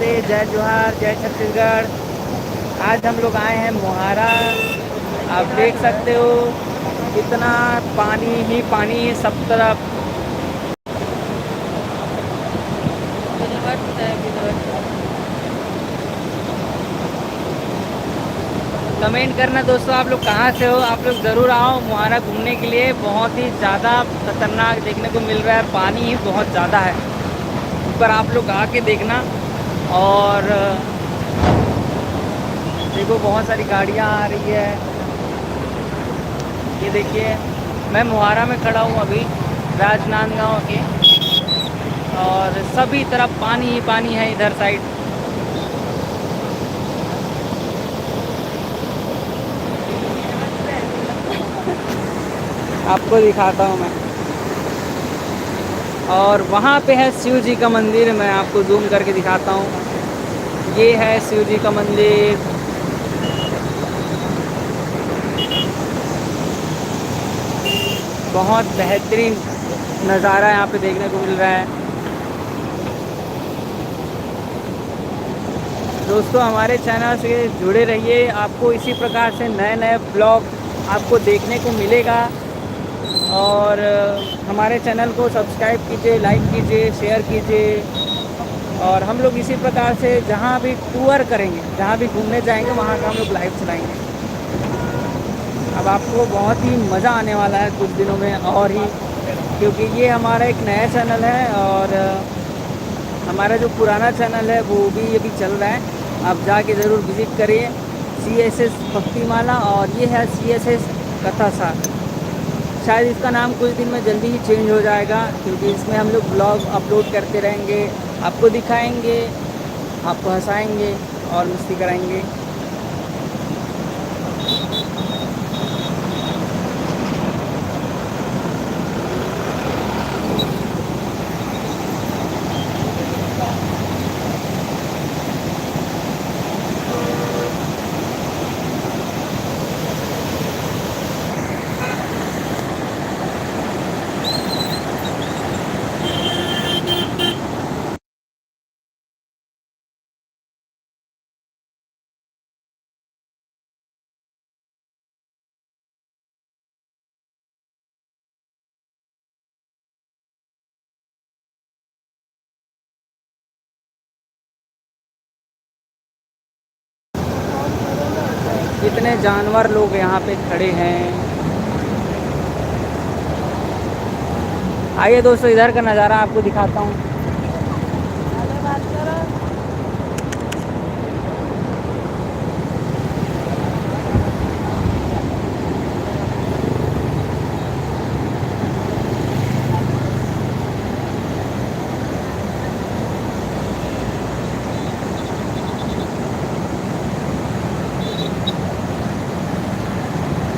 नमस्ते, जय जोहार, जय छत्तीसगढ़। आज हम लोग आए हैं मोहारा। आप देख सकते हो कितना पानी ही पानी है सब तरफ। कमेंट करना दोस्तों, आप लोग कहाँ से हो। आप लोग ज़रूर आओ मोहारा घूमने के लिए। बहुत ही ज़्यादा खतरनाक देखने को मिल रहा है, पानी ही बहुत ज़्यादा है। ऊपर आप लोग आके देखना। और देखो बहुत सारी गाड़ियाँ आ रही है। ये देखिए, मैं मोहारा में खड़ा हूँ अभी, राजनांदगांव के। और सभी तरफ पानी ही पानी है इधर साइड। आपको दिखाता हूँ मैं। और वहाँ पे है शिव जी का मंदिर, मैं आपको जूम करके दिखाता हूँ। ये है शिव जी का मंदिर। बहुत बेहतरीन नज़ारा यहाँ पे देखने को मिल रहा है। दोस्तों हमारे चैनल से जुड़े रहिए, आपको इसी प्रकार से नए नए ब्लॉग आपको देखने को मिलेगा। और हमारे चैनल को सब्सक्राइब कीजिए, लाइक कीजिए, शेयर कीजिए। और हम लोग इसी प्रकार से जहाँ भी टूर करेंगे, जहाँ भी घूमने जाएंगे, वहाँ का हम लोग लाइव चलाएंगे। अब आपको बहुत ही मज़ा आने वाला है कुछ दिनों में और ही, क्योंकि ये हमारा एक नया चैनल है। और हमारा जो पुराना चैनल है वो भी अभी चल रहा है। आप जाके ज़रूर विज़िट करिए, CSS भक्तिमाला। और ये है CSS कथासार। शायद इसका नाम कुछ दिन में जल्दी ही चेंज हो जाएगा, क्योंकि इसमें हम लोग ब्लॉग अपलोड करते रहेंगे, आपको दिखाएंगे, आपको हंसाएंगे और मस्ती कराएंगे। कितने जानवर लोग यहाँ पे खड़े हैं। आइए दोस्तों, इधर का नज़ारा आपको दिखाता हूँ।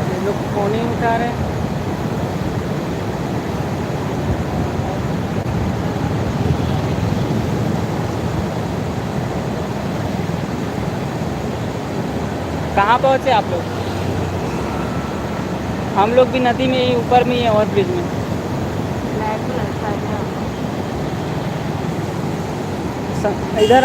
ये लोग फोन ही उठा रहे हैं। कहाँ पहुँचे आप लोग? हम लोग भी नदी में ही, ऊपर में ही है, ओवर ब्रिज में। इधर